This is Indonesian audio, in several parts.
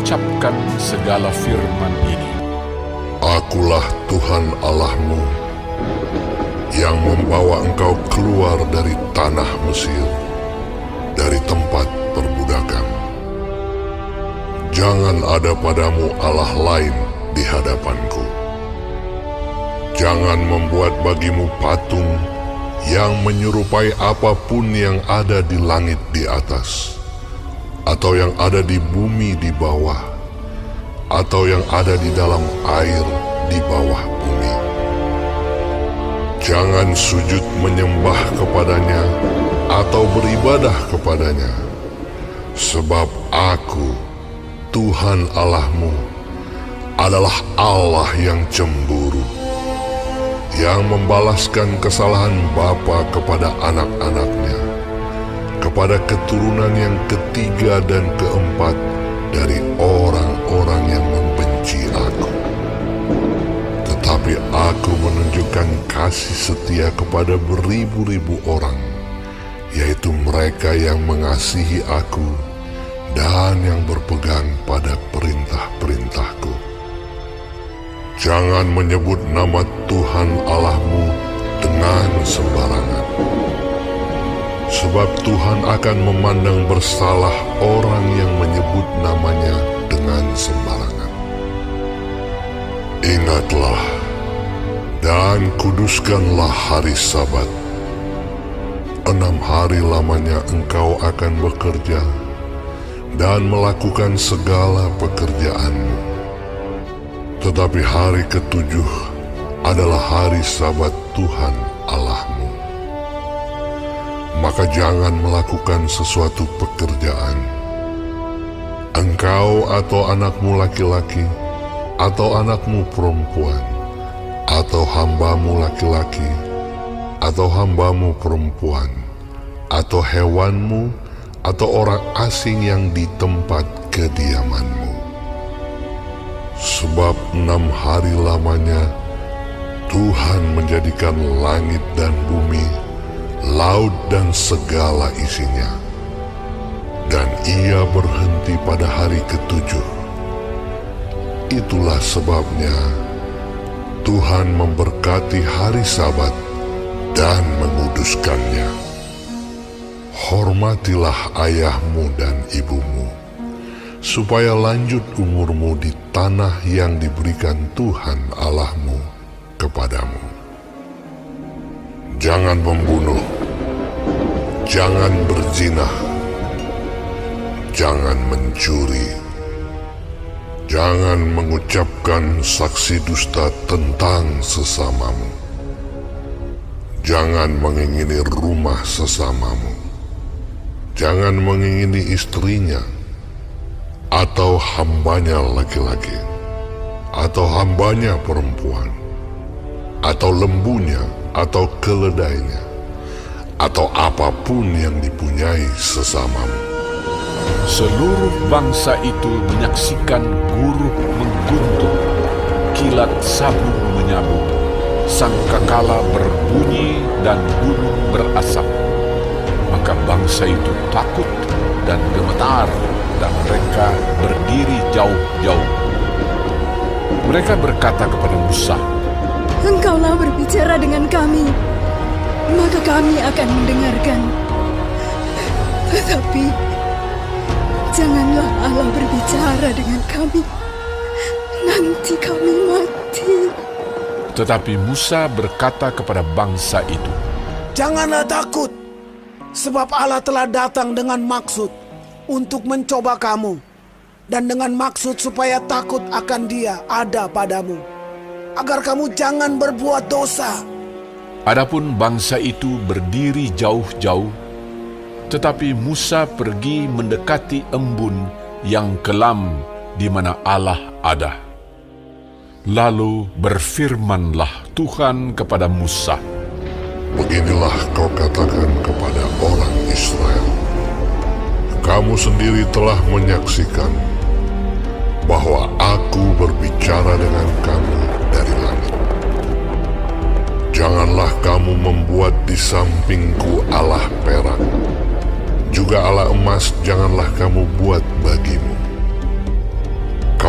mengucapkan segala firman ini. Akulah Tuhan Allahmu yang membawa engkau keluar dari tanah Mesir, dari tempat perbudakan. Jangan ada padamu Allah lain di hadapanku. Jangan membuat bagimu patung yang menyerupai apapun yang ada di langit di atas, atau yang ada di bumi di bawah, atau yang ada di dalam air di bawah bumi. Jangan sujud menyembah kepadanya atau beribadah kepadanya, sebab Aku, Tuhan Allahmu, adalah Allah yang cemburu, yang membalaskan kesalahan bapa kepada anak-anaknya, kepada keturunan yang ketiga dan keempat dari orang-orang yang membenci Aku. Tetapi Aku menunjukkan kasih setia kepada beribu-ribu orang, yaitu mereka yang mengasihi Aku dan yang berpegang pada perintah-perintahku. Jangan menyebut nama Tuhan Allahmu dengan sembarangan, sebab Tuhan akan memandang bersalah orang yang menyebut namanya dengan sembarangan. Ingatlah dan kuduskanlah hari Sabat. 6 hari lamanya engkau akan bekerja dan melakukan segala pekerjaanmu. Tetapi hari ke-7 adalah hari Sabat Tuhan Allahmu. Maka jangan melakukan sesuatu pekerjaan, engkau atau anakmu laki-laki, atau anakmu perempuan, atau hambamu laki-laki, atau hambamu perempuan, atau hewanmu, atau orang asing yang di tempat kediamanmu. Sebab 6 hari lamanya Tuhan menjadikan langit dan bumi, laut dan segala isinya, dan Ia berhenti pada hari ke-7. Itulah sebabnya Tuhan memberkati hari Sabat dan menguduskannya. Hormatilah ayahmu dan ibumu, supaya lanjut umurmu di tanah yang diberikan Tuhan Allahmu kepadamu. Jangan membunuh, jangan berzina, jangan mencuri, jangan mengucapkan saksi dusta tentang sesamamu, jangan mengingini rumah sesamamu, jangan mengingini istrinya, atau hambanya laki-laki, atau hambanya perempuan, atau lembunya, atau keledainya, atau apapun yang dipunyai sesamamu. Seluruh bangsa itu menyaksikan guru mengguntung, kilat sabung menyabung, sangkakala berbunyi dan gunung berasap. Maka bangsa itu takut dan gemetar, dan mereka berdiri jauh-jauh. Mereka berkata kepada Musa, Engkaulah berbicara dengan kami, maka kami akan mendengarkan. Tetapi janganlah Allah berbicara dengan kami, nanti kami mati. Tetapi Musa berkata kepada bangsa itu, Janganlah takut, sebab Allah telah datang dengan maksud untuk mencoba kamu, dan dengan maksud supaya takut akan Dia ada padamu, agar kamu jangan berbuat dosa. adapun bangsa itu berdiri jauh-jauh, tetapi Musa pergi mendekati embun yang kelam di mana Allah ada. Lalu berfirmanlah Tuhan kepada Musa, Beginilah kau katakan kepada orang Israel, kamu sendiri telah menyaksikan bahwa Aku berbicara dengan kamu dari langit. Janganlah kamu membuat di sampingku Allah perak, juga Allah emas janganlah kamu buat bagimu.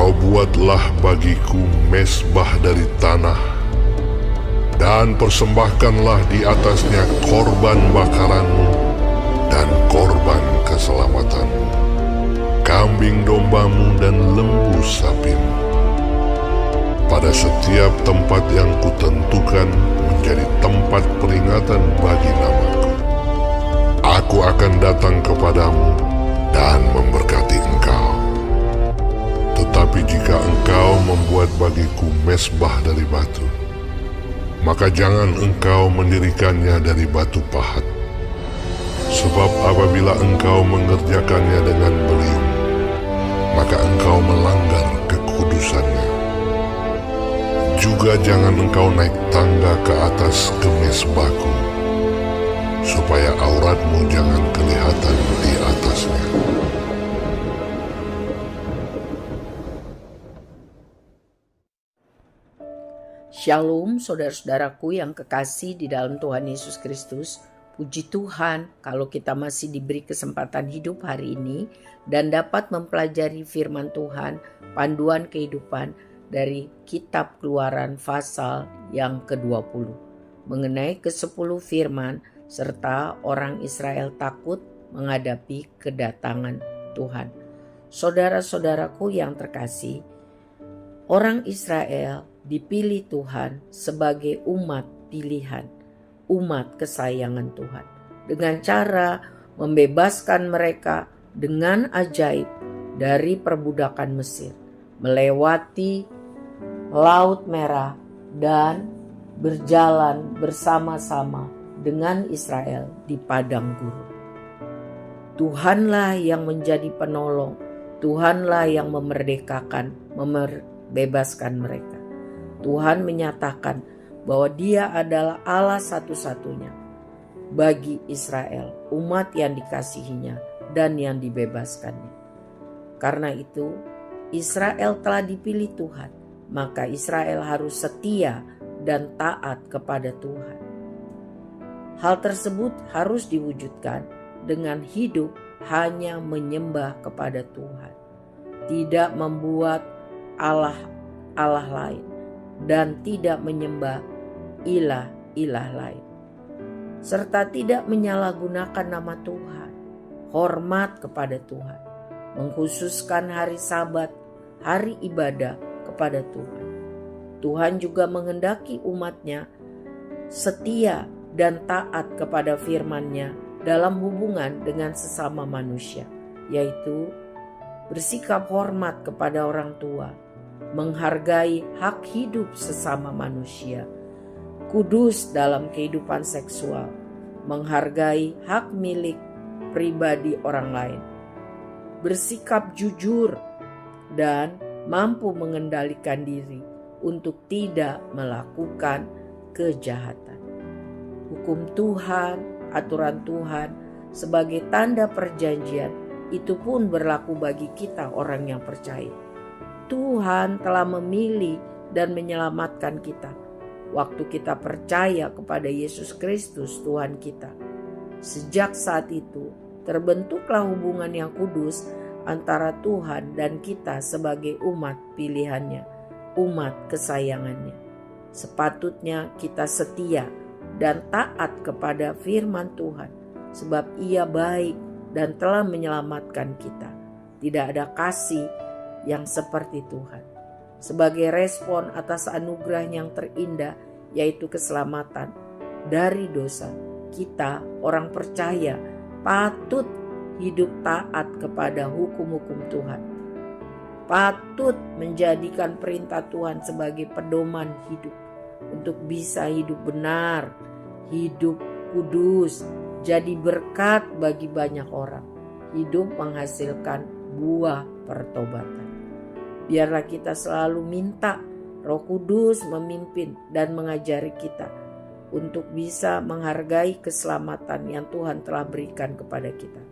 Engkau buatlah bagiku mezbah dari tanah, dan persembahkanlah di atasnya korban bakaranmu dan korban keselamatanmu, kambing dombamu dan lembu sapimu. Pada setiap tempat yang kutentukan menjadi tempat peringatan bagi namaku, aku akan datang kepadamu dan memberkati engkau. Tetapi jika engkau membuat bagiku mezbah dari batu, maka jangan engkau mendirikannya dari batu pahat. Sebab apabila engkau mengerjakannya dengan beliung, maka engkau melanggar kekudusannya. Juga jangan engkau naik tangga ke atas ke mezbahku, supaya auratmu jangan kelihatan di atasnya. Shalom saudara-saudaraku yang kekasih di dalam Tuhan Yesus Kristus. Puji Tuhan kalau kita masih diberi kesempatan hidup hari ini dan dapat mempelajari firman Tuhan, panduan kehidupan dari kitab Keluaran pasal yang ke-20 mengenai ke-10 firman serta orang Israel takut menghadapi kedatangan Tuhan. Saudara-saudaraku yang terkasih, orang Israel dipilih Tuhan sebagai umat pilihan, umat kesayangan Tuhan, dengan cara membebaskan mereka dengan ajaib dari perbudakan Mesir, melewati Laut Merah dan berjalan bersama-sama dengan Israel di padang gurun. Tuhanlah yang menjadi penolong, Tuhanlah yang memerdekakan, membebaskan mereka. Tuhan menyatakan bahwa Dia adalah Allah satu-satunya bagi Israel, umat yang dikasihinya dan yang dibebaskannya. Karena itu, Israel telah dipilih Tuhan, maka Israel harus setia dan taat kepada Tuhan. Hal tersebut harus diwujudkan dengan hidup hanya menyembah kepada Tuhan, tidak membuat Allah lain, dan tidak menyembah ilah-ilah lain, serta tidak menyalahgunakan nama Tuhan, hormat kepada Tuhan, mengkhususkan hari Sabat, hari ibadah kepada Tuhan. Tuhan juga menghendaki umatnya setia dan taat kepada firman-Nya dalam hubungan dengan sesama manusia, yaitu bersikap hormat kepada orang tua, menghargai hak hidup sesama manusia, kudus dalam kehidupan seksual, menghargai hak milik pribadi orang lain, bersikap jujur, dan mampu mengendalikan diri untuk tidak melakukan kejahatan. Hukum Tuhan, aturan Tuhan sebagai tanda perjanjian itu pun berlaku bagi kita orang yang percaya. Tuhan telah memilih dan menyelamatkan kita waktu kita percaya kepada Yesus Kristus Tuhan kita. Sejak saat itu terbentuklah hubungan yang kudus antara Tuhan dan kita sebagai umat pilihannya, umat kesayangannya. Sepatutnya kita setia dan taat kepada firman Tuhan, sebab Ia baik dan telah menyelamatkan kita. Tidak ada kasih yang seperti Tuhan. Sebagai respon atas anugerah yang terindah, yaitu keselamatan dari dosa, kita orang percaya patut hidup taat kepada hukum-hukum Tuhan, patut menjadikan perintah Tuhan sebagai pedoman hidup untuk bisa hidup benar, hidup kudus, jadi berkat bagi banyak orang, hidup menghasilkan buah pertobatan. Biarlah kita selalu minta Roh Kudus memimpin dan mengajari kita untuk bisa menghargai keselamatan yang Tuhan telah berikan kepada kita,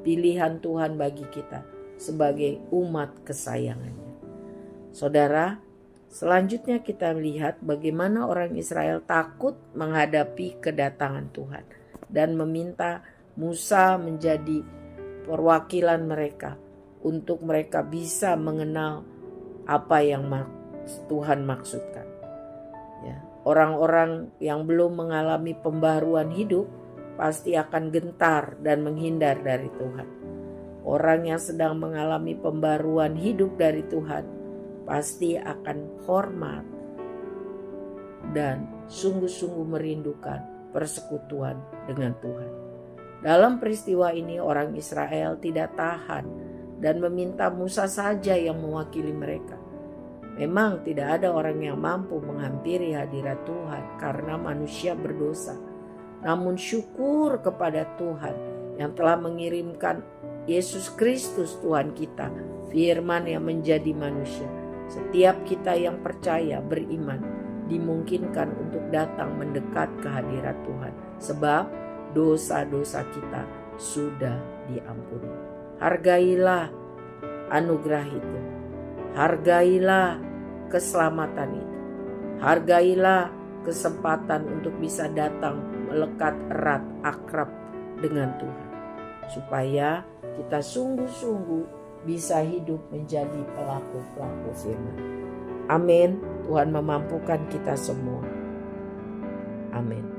pilihan Tuhan bagi kita sebagai umat kesayangannya. Saudara, selanjutnya kita melihat bagaimana orang Israel takut menghadapi kedatangan Tuhan dan meminta Musa menjadi perwakilan mereka untuk mereka bisa mengenal apa yang Tuhan maksudkan. Ya, orang-orang yang belum mengalami pembaharuan hidup pasti akan gentar dan menghindar dari Tuhan. Orang yang sedang mengalami pembaruan hidup dari Tuhan pasti akan hormat dan sungguh-sungguh merindukan persekutuan dengan Tuhan. Dalam peristiwa ini orang Israel tidak tahan dan meminta Musa saja yang mewakili mereka. Memang tidak ada orang yang mampu menghampiri hadirat Tuhan karena manusia berdosa. Namun syukur kepada Tuhan yang telah mengirimkan Yesus Kristus Tuhan kita, firman yang menjadi manusia. Setiap kita yang percaya beriman dimungkinkan untuk datang mendekat ke hadirat Tuhan. Sebab dosa-dosa kita sudah diampuni. Hargailah anugerah itu. Hargailah keselamatan itu. Hargailah kesempatan untuk bisa datang melekat erat akrab dengan Tuhan. Supaya kita sungguh-sungguh bisa hidup menjadi pelaku-pelaku firman. Amin. Tuhan memampukan kita semua. Amin.